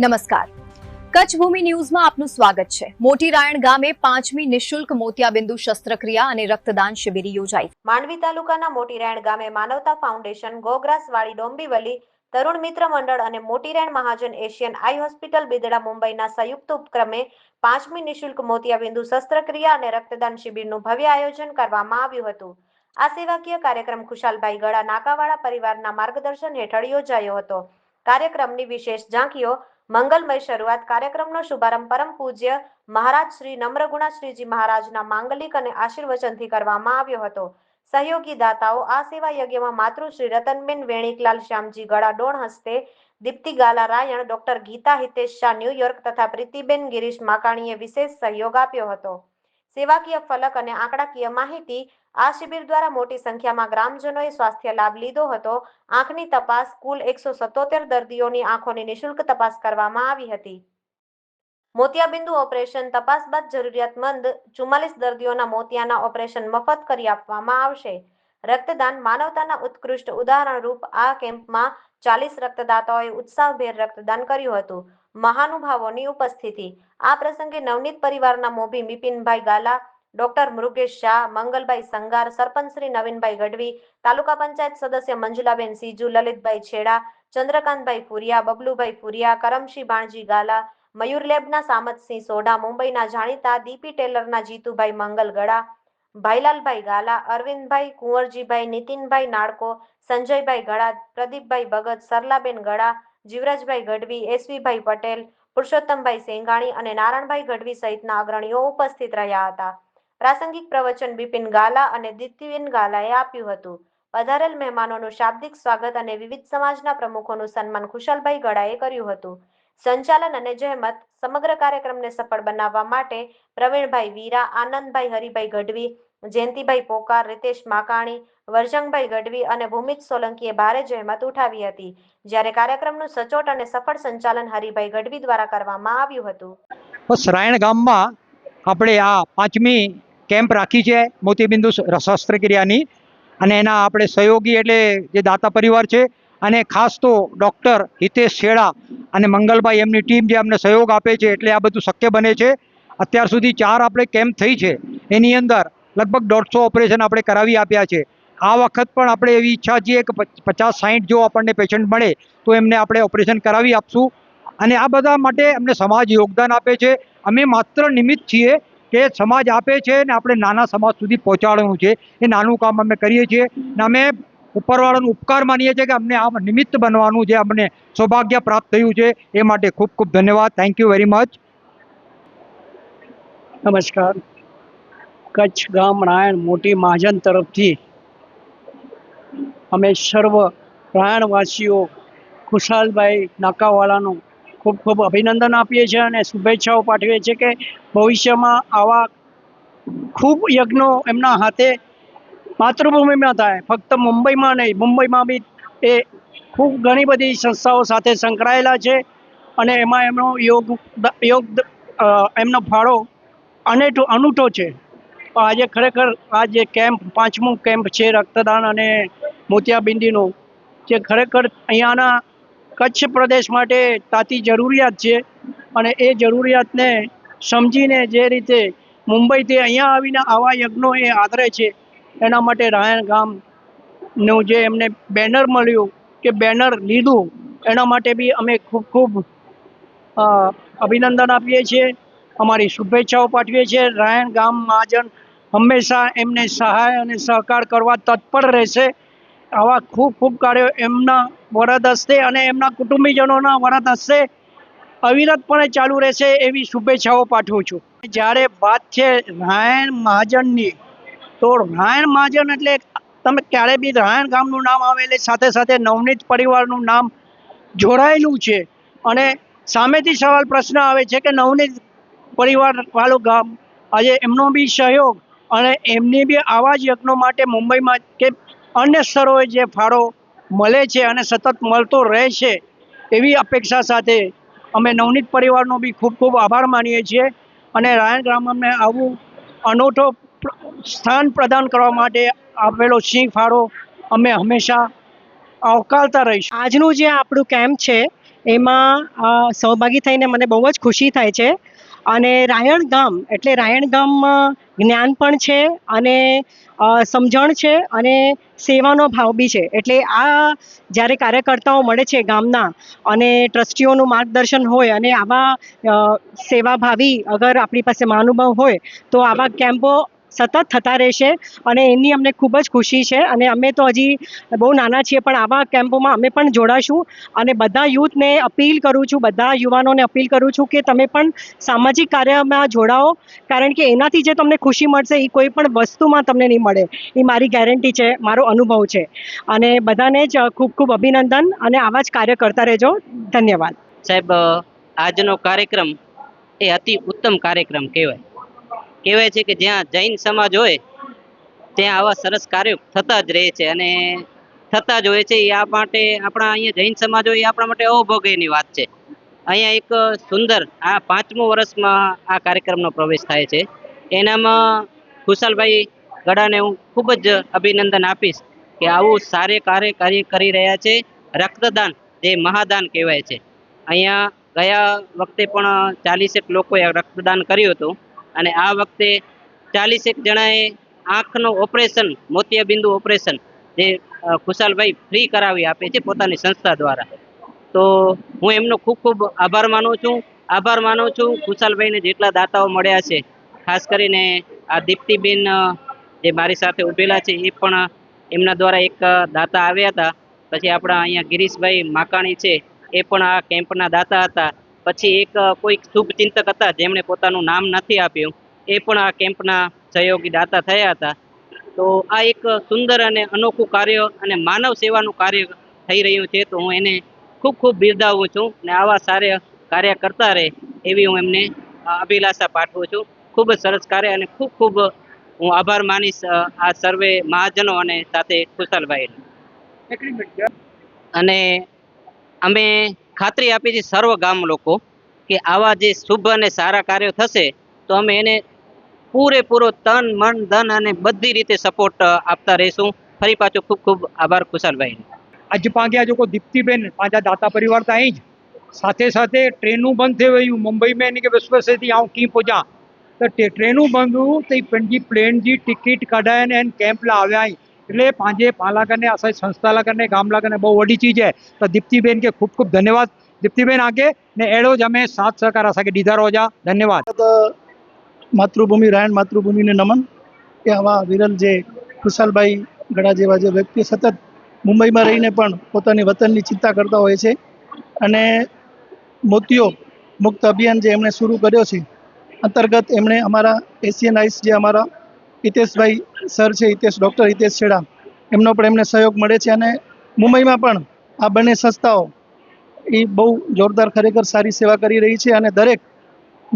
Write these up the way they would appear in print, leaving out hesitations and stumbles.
નમસ્કાર, કચ્છ ભૂમિ ન્યૂઝમાં આપનું સ્વાગત છે। મોટી રાયણ ગામે 5મી નિઃશુલ્ક મોતિયાબિંદુ શસ્ત્રક્રિયા અને રક્તદાન શિબિર યોજાઈ। માંડવી તાલુકાના મોટી રાયણ ગામે માનવતા ફાઉન્ડેશન, ગોગ્રાસવાડી ડોંબીવલી, તરુણ મિત્ર મંડળ અને મોટી રાયણ મહાજન એશિયન આઈ હોસ્પિટલ બિદડા મુંબઈના સંયુક્ત ઉપક્રમે 5મી નિઃશુલ્ક મોતિયાબિંદુ શસ્ત્રક્રિયા અને રક્તદાન શિબિરનું ભવ્ય આયોજન કરવામાં આવ્યું હતું। આ સેવાકીય કાર્યક્રમ ખુશાલભાઈ ગળા નાકાવાળા પરિવારના માર્ગદર્શન હેઠળ યોજાયો હતો। કાર્યક્રમની વિશેષ ઝાંખીઓ મંગલમય શરૂઆત। કાર્યક્રમનો શુભારંભ પરમ પૂજ્ય મહારાજ શ્રી નમ્રગુણાશ્રીજી મહારાજના માંગલિક અને આશીર્વચનથી કરવામાં આવ્યો હતો। સહયોગી દાતાઓ આ સેવા યજ્ઞમાં માતૃશ્રી રતનબેન વેણિકલાલ શ્યામજી ગળા ડોણ હસ્તે, દીપ્તિ ગાલા રાયણ, ડોક્ટર ગીતા હિતેશ શાહ ન્યુયોર્ક તથા પ્રીતિબેન ગિરીશ માકાણીએ વિશેષ સહયોગ આપ્યો હતો। સેવાકીય ફલક અને આંકડાકીય માહિતી। આ શિબિર દ્વારા મોટી સંખ્યામાં ગ્રામજનોએ સ્વાસ્થ્ય લાભ લીધો હતો। આંખની તપાસ, કુલ 177 દર્દીઓની આંખોની નિઃશુલ્ક તપાસ કરવામાં આવી હતી। મોતિયાબિંદુ ઓપરેશન તપાસ બાદ જરૂરિયાતમંદ 44 દર્દીઓના મોતિયાના ઓપરેશન મફત કરી આપવામાં આવશે। રક્તદાન માનવતાના ઉત્કૃષ્ટ ઉદાહરણ રૂપ આ કેમ્પમાં 40 રક્તદાતાઓએ ઉત્સાહભેર રક્તદાન કર્યું હતું। મહાનુભાવોની ઉપસ્થિતિ। આ પ્રસંગે નવનીત પરિવારના મોભી બિપિનભાઈ ગાલા, ડોક્ટર મૃગેશ શાહ, મંગલભાઈ સંગાર, સરપંચ શ્રી નવીનભાઈ ગઢવી, તાલુકા પંચાયત સદસ્ય મંજુલાબેન સીજુ, લલિતભાઈ છેડા, ચંદ્રકાંતભાઈ ફુરિયા, બબલુભાઈ ફુરિયા, કરમશી બાણજી ગાલા, મયુર લેબના સામતસિંહ સોઢા, મુંબઈના જાણીતા દીપી ટેલરના જીતુભાઈ મંગલગડા, ભાઈલાલભાઈ ગાલા, અરવિંદભાઈ, કુંવરજીભાઈ, નીતિનભાઈ નાળકો, સંજયભાઈ ગળા, પ્રદીપભાઈ ભગત, સરલાબેન ગળા, જીવરાજભાઈ ગઢવી, એસવીભાઈ પટેલ, પુરુષોત્તમભાઈ સેંગાણી અને નારણભાઈ ગઢવી સહિતના અગ્રણીઓ ઉપસ્થિત રહ્યા હતા। પ્રાસંગિક પ્રવચન બિપિન ગાલા અને દીપ્તિબેન ગાલાએ આપ્યું હતું। પધારેલ મહેમાનોનું શાબ્દિક સ્વાગત અને વિવિધ સમાજના પ્રમુખોનું સન્માન ખુશાલભાઈ ગળાએ કર્યું હતું। સંચાલન અને જહેમત સમગ્ર કાર્યક્રમને સફળ બનાવવા માટે પ્રવીણભાઈ વીરા, આનંદભાઈ હરિભાઈ ગઢવી, જયંતિભાઈ પોકાર, રીતેશ માકાણી, વરજંગભાઈ ગઢવી અને ભૂમિત સોલંકીએ ભારે જહેમત ઉઠાવી હતી। જ્યારે કાર્યક્રમનું સચોટ અને સફળ સંચાલન હરિભાઈ ગઢવી દ્વારા કરવામાં આવ્યું હતું। બસ રાયણ ગામમાં આપણે આ 5મી કેમ્પ રાખી છે મોતિયાબિંદુ શસ્ત્રક્રિયાની, અને એના આપણે સહયોગી એટલે જે દાતા પરિવાર છે, અને ખાસ તો ડૉક્ટર હિતેશ છેડા અને મંગલભાઈ એમની ટીમ જે અમને સહયોગ આપે છે, એટલે આ બધું શક્ય બને છે। અત્યાર સુધી 4 આપણે કેમ્પ થઈ છે, એની અંદર લગભગ 150 ઓપરેશન આપણે કરાવી આપ્યા છે। આ વખત પણ આપણે એવી ઈચ્છા છીએ કે 50-60 જો આપણને પેશન્ટ મળે તો એમને આપણે ઓપરેશન કરાવી આપશું। અને આ બધા માટે અમને સમાજ યોગદાન આપે છે। અમે માત્ર નિમિત્ત છીએ કે સમાજ આપે છે ને આપણે નાના સમાજ સુધી પહોંચાડવાનું છે। એ નાનું કામ અમે કરીએ છીએ ને અમે ઉપરવાળાનો ઉપકાર માનીએ છીએ કે અમને આ નિમિત્ત બનવાનું જે અમને સૌભાગ્ય પ્રાપ્ત થયું છે, એ માટે ખૂબ ખૂબ ધન્યવાદ। Thank you very much. નમસ્કાર। કચ્છ ગામ રાયણ મોટી મહાજન તરફથી અમે સર્વ રાયણવાસીઓ ખુશાલભાઈ નાકાવાલાનું ખૂબ ખૂબ અભિનંદન આપીએ છીએ અને શુભેચ્છાઓ પાઠવીએ છીએ કે ભવિષ્યમાં આવા ખૂબ યજ્ઞો એમના હાથે માતૃભૂમિમાં થાય। ફક્ત મુંબઈમાં નહીં, મુંબઈમાં બી એ ખૂબ ઘણી બધી સંસ્થાઓ સાથે સંકળાયેલા છે અને એમાં એમનો એમનો ફાળો અનૂઠો છે। આજે ખરેખર આ જે કેમ્પ 5મું કેમ્પ છે રક્તદાન અને મોતિયાબિંદીનો, જે ખરેખર અહીંયાના કચ્છ પ્રદેશ માટે તાતી જરૂરિયાત છે અને એ જરૂરિયાતને સમજીને જે રીતે મુંબઈથી અહીંયા આવીને આવા યજ્ઞો એ આદરે છે, એના માટે રાયણ ગામનું જે એમને બેનર મળ્યું કે બેનર લીધું, એના માટે બી અમે ખૂબ ખૂબ અભિનંદન આપીએ છીએ, અમારી શુભેચ્છાઓ પાઠવીએ છીએ। રાયણ ગામ મહાજન હંમેશા એમને સહાય અને સહકાર કરવા તત્પર રહેશે। આવા ખૂબ ખૂબ કાર્યો એમના વરદ હસ્તે અને એમના કુટુંબીજનોના વરદ હસ્તે અવિરતપણે ચાલુ રહેશે એવી શુભેચ્છાઓ પાઠવું છું। જ્યારે વાત છે રાયણ મહાજનની, તો રાયણ મહાજન એટલે તમે ક્યારે બી રાયણ ગામનું નામ આવે એટલે સાથે સાથે નવનીત પરિવારનું નામ જોડાયેલું છે। અને સામેથી સવાલ પ્રશ્ન આવે છે કે નવનીત પરિવારવાળું ગામ, આજે એમનો બી સહયોગ અને એમની બી આવા જ યજ્ઞો માટે મુંબઈમાં કે અન્ય સ્થળોએ જે ફાળો મળે છે અને સતત મળતો રહે છે, એવી અપેક્ષા સાથે અમે નવનીત પરિવારનો બી ખૂબ ખૂબ આભાર માનીએ છીએ અને રાયણ ગામને આવું અનોખો સ્થાન પ્રદાન કરવા માટે આપેલો સિંહ ફાળો અમે હંમેશા આવકારતા રહીશું। આજનું જે આપણું કેમ્પ છે એમાં સહભાગી થઈને મને બહુ જ ખુશી થાય છે. અને રાયણ ગામ એટલે રાયણ ગામમાં જ્ઞાન પણ છે અને સમજણ છે અને સેવાનો ભાવ બી છે. એટલે આ જ્યારે કાર્યકર્તાઓ મળે છે ગામના અને ટ્રસ્ટીઓનું માર્ગદર્શન હોય અને આવા સેવાભાવી અગર આપણી પાસે મહાનુભાવ હોય તો આવા કેમ્પો સતત થતા રહેશે અને એની અમને ખૂબ જ ખુશી છે. અને અમે તો હજી બહુ નાના છીએ પણ આવા કેમ્પોમાં અમે પણ જોડાશું અને બધા યુથને અપીલ કરું છું, બધા યુવાનોને અપીલ કરું છું કે તમે પણ સામાજિક કાર્યમાં જોડાઓ, કારણ કે એનાથી જે તમને ખુશી મળશે એ કોઈ પણ વસ્તુમાં તમને નહીં મળે. એ મારી ગેરંટી છે, મારો અનુભવ છે. અને બધાને જ ખૂબ ખૂબ અભિનંદન અને આવા જ કાર્ય કરતા રહેજો. ધન્યવાદ સાહેબ. આજનો કાર્યક્રમ એ અતિ ઉત્તમ કાર્યક્રમ કહેવાય છે કે જ્યાં જૈન સમાજ હોય ત્યાં આવા સરસ કાર્યો થતા જ રહે છે અને થતા જ હોય છે. એ આ માટે આપણા અહીંયા જૈન સમાજ હોય એ આપણા માટે અવભોગની વાત છે. અહીંયા એક સુંદર આ 5મું વર્ષમાં આ કાર્યક્રમનો પ્રવેશ થાય છે. એનામાં ખુશાલભાઈ ગડાને હું ખૂબ જ અભિનંદન આપીશ કે આવું સારે કાર્ય કરી રહ્યા છે. રક્તદાન જે મહાદાન કહેવાય છે. અહીંયા ગયા વખતે પણ 40 લોકોએ રક્તદાન કર્યું હતું અને આ વખતે 40 જણાએ આંખનું ઓપરેશન, મોતિયાબિંદુ ઓપરેશન જે ખુશાલભાઈ ફ્રી કરાવી આપે છે પોતાની સંસ્થા દ્વારા. તો હું એમનો ખૂબ ખૂબ આભાર માનું છું. ખુશાલભાઈને જેટલા દાતાઓ મળ્યા છે, ખાસ કરીને આ દીપ્તિબેન જે મારી સાથે ઉભેલા છે એ પણ એમના દ્વારા એક દાતા આવ્યા હતા. પછી આપણા અહીંયા ગિરીશભાઈ માકાણી છે એ પણ આ કેમ્પના દાતા હતા. પછી એક કોઈક શુભચિંતક હતા જેમણે પોતાનું નામ નથી આપ્યું, એ પણ આ કેમ્પના સહયોગી દાતા થયા હતા. તો આ એક સુંદર અને અનોખું કાર્ય અને માનવ સેવાનું કાર્ય થઈ રહ્યું છે. તો હું એને ખૂબ ખૂબ બિરદાવું છું અને આવા સારા કાર્ય કરતા રહે એવી હું એમને અભિલાષા પાઠવું છું. ખૂબ જ સરસ કાર્ય અને ખૂબ ખૂબ હું આભાર માનીશ આ સર્વે મહાજનો અને સાથે ખુશાલભાઈ. અને અમે ખાતરી આપી છે સર્વ ગામ લોકો કે આવા જે શુભ અને સારા કાર્યો થશે તો અમે એને પૂરેપૂરો તન મન ધન અને બધી રીતે સપોર્ટ આપતા રહીશું. ફરી પાછો ખૂબ ખૂબ આભાર ખુશાલભાઈ. अज पांग्या जो को दीप्तिबेन पांचा दाता परिवार था ही साथे साथे ट्रेनों बंद थे वही मुंबई में इनके विश्व से थी आऊँ की पहुंचा तो ट्रेनों बंद हूँ तो पंजी प्लेन जी टिकट कढाए ने कैंप ला आव्या એટલે પાંજે પાલા करने असा संस्था ला करने गाम ला करने बहुत वडी चीज है. तो दीप्तिबेन के खूब खूब धन्यवाद. दीप्तिबेन आगे ने एड़ो ज अमे साथ सहकार असा के दीदा रोजा. धन्यवाद. માતૃભૂમિ રાયણ માતૃભૂમિને નમન. કે આવા વિરલ જે ખુશાલભાઈ ગડા જેવા જે વ્યક્તિ સતત મુંબઈમાં રહીને પણ પોતાની વતનની ચિંતા કરતા હોય છે અને મોતીઓ મુક્ત અભિયાન જે એમણે શરૂ કર્યો છે અંતર્ગત એમણે અમારા એશિયન આઈસ જે અમારા હિતેશભાઈ સર છે, ડૉક્ટર હિતેશ છેડા, એમનો પણ એમને સહયોગ મળે છે. અને મુંબઈમાં પણ આ બંને સંસ્થાઓ એ બહુ જોરદાર ખરેખર સારી સેવા કરી રહી છે અને દરેક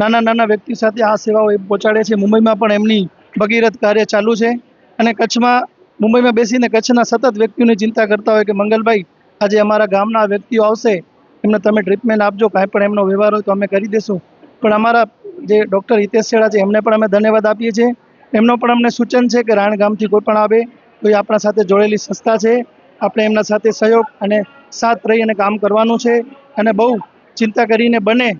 નાના નાના વ્યક્તિ સાથે આ સેવાઓ એ પહોંચાડે છે. મુંબઈમાં પણ એમની ભગીરથ કાર્ય ચાલુ છે અને કચ્છમાં મુંબઈમાં બેસીને કચ્છના સતત વ્યક્તિઓની ચિંતા કરતા હોય કે મંગલભાઈ આજે અમારા ગામના વ્યક્તિઓ આવશે, એમને તમે ટ્રીટમેન્ટ આપજો, કાંઈ પણ એમનો વ્યવહાર હોય તો અમે કરી દઈશું. પણ અમારા જે ડૉક્ટર હિતેશ છેડા છે એમને પણ અમે ધન્યવાદ આપીએ છીએ. એમનો પણ અમને સૂચન છે કે રાયણ ગામથી કોઈ પણ આવે તો એ આપણા સાથે જોડેલી સંસ્થા છે, આપણે એમના સાથે સહયોગ અને સાથ રહી અને કામ કરવાનું છે. અને બહુ ચિંતા કરીને બને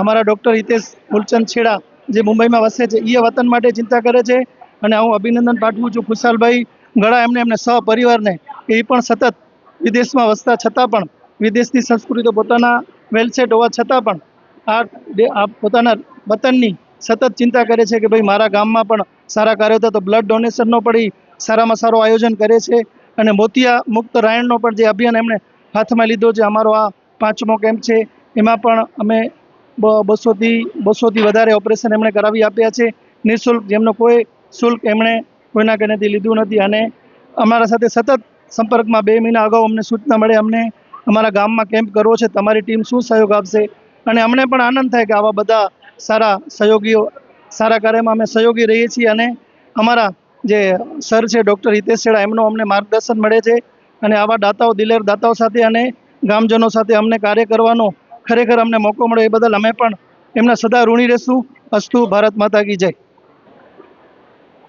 અમારા ડૉક્ટર હિતેશ મૂલચંદ છેડા જે મુંબઈમાં વસે છે એ વતન માટે ચિંતા કરે છે અને હું અભિનંદન પાઠવું છું ખુશાલભાઈ ગડા એમને સહપરિવારને એ પણ સતત વિદેશમાં વસતા છતાં પણ વિદેશની સંસ્કૃતિ પોતાના વેલસેટ હોવા છતાં પણ આ પોતાના વતનની સતત ચિંતા કરે છે કે ભાઈ મારા ગામમાં પણ સારા કાર્યો થતા. તો બ્લડ ડોનેશનનો પણ એ સારામાં સારો આયોજન કરે છે અને મોતિયા મુક્ત રાયણનો પણ જે અભિયાન એમણે હાથમાં લીધો છે, અમારો આ 5મો કેમ્પ છે, એમાં પણ અમે 200થી વધારે ઓપરેશન એમણે કરાવી આપ્યા છે નિઃશુલ્ક, જેમનો કોઈ શુલ્ક એમણે કોઈના કનેથી લીધું નથી. અને અમારા સાથે સતત સંપર્કમાં 2 મહિના અગાઉ અમને સૂચના મળે અમને અમારા ગામમાં કેમ્પ કરવો છે, તમારી ટીમ શું સહયોગ આપશે. અને અમને પણ આનંદ થાય કે આવા બધા સારા સહયોગીઓ સારા કાર્યમાં અમે સહયોગી રહીએ છીએ. અને અમારા જે સર છે ડૉક્ટર હિતેશ છેડા એમનો અમને માર્ગદર્શન મળે છે અને આવા દાતાઓ દિલેર દાતાઓ સાથે અને ગામજનો સાથે અમને કાર્ય કરવાનો ખરેખર અમને મોકો મળ્યો એ બદલ અમે પણ એમના સદા ઋણી રહેશું. અસ્તુ. ભારત માતા કી જય.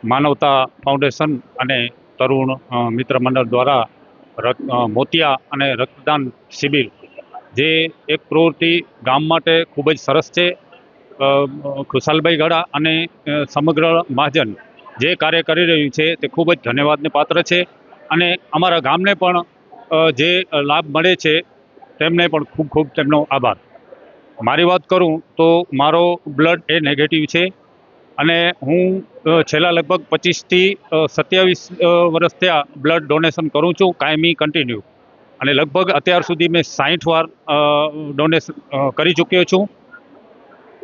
માનવતા ફાઉન્ડેશન અને તરુણ મિત્ર મંડળ દ્વારા મોતિયા અને રક્તદાન શિબિર જે એક પ્રવૃત્તિ ગામ માટે ખૂબ જ સરસ છે. ખુશાલભાઈ ગડા અને સમગ્ર મહાજન જે કાર્ય કરી રહ્યું છે તે ખૂબ જ ધન્યવાદને પાત્ર છે. અને અમારા ગામને પણ જે લાભ મળે છે તેમને પણ ખૂબ ખૂબ તેમનો આભાર. મારી વાત કરું તો મારો બ્લડ એ નેગેટિવ છે અને હું છેલ્લા લગભગ 25થી 27 વર્ષ થયા બ્લડ ડોનેશન કરું છું કાયમી કન્ટિન્યુ. અને લગભગ અત્યાર સુધી મેં 60 વાર ડોનેશન કરી ચૂક્યો છું.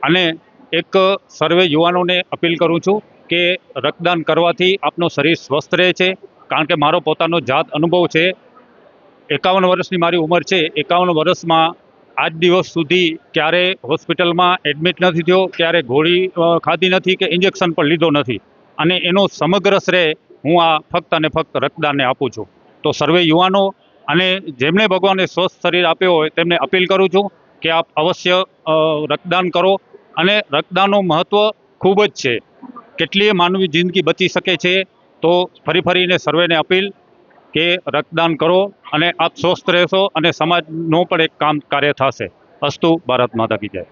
અને એક સર્વે યુવાનોને અપીલ કરું છું કે રક્તદાન કરવાથી આપનું શરીર સ્વસ્થ રહે છે. કારણ કે મારો પોતાનો જાત અનુભવ છે. 51 વર્ષની મારી ઉંમર છે. 51 વર્ષમાં આજ દિવસ સુધી ક્યારે હોસ્પિટલમાં એડમિટ નથી થયો, ક્યારે ગોળી ખાધી નથી કે ઇન્જેક્શન પણ લીધો નથી. અને એનો સમગ્ર શ્રેય હું આ ફક્ત અને ફક્ત રક્તદાનને આપું છું. તો સર્વે યુવાનો અને જેમણે ભગવાને સ્વસ્થ શરીર આપ્યો હોય તેમને અપીલ કરું છું કે આપ અવશ્ય રક્તદાન કરો. અને રક્તદાનનું મહત્ત્વ ખૂબ જ છે. કેટલીય માનવી જિંદગી બચી શકે છે. તો ફરીને સર્વેને અપીલ કે રક્તદાન કરો અને આપ સ્વસ્થ રહેશો અને સમાજનું પણ એક કામ કાર્ય થશે. અસ્તુ ભારત માતા કી જય.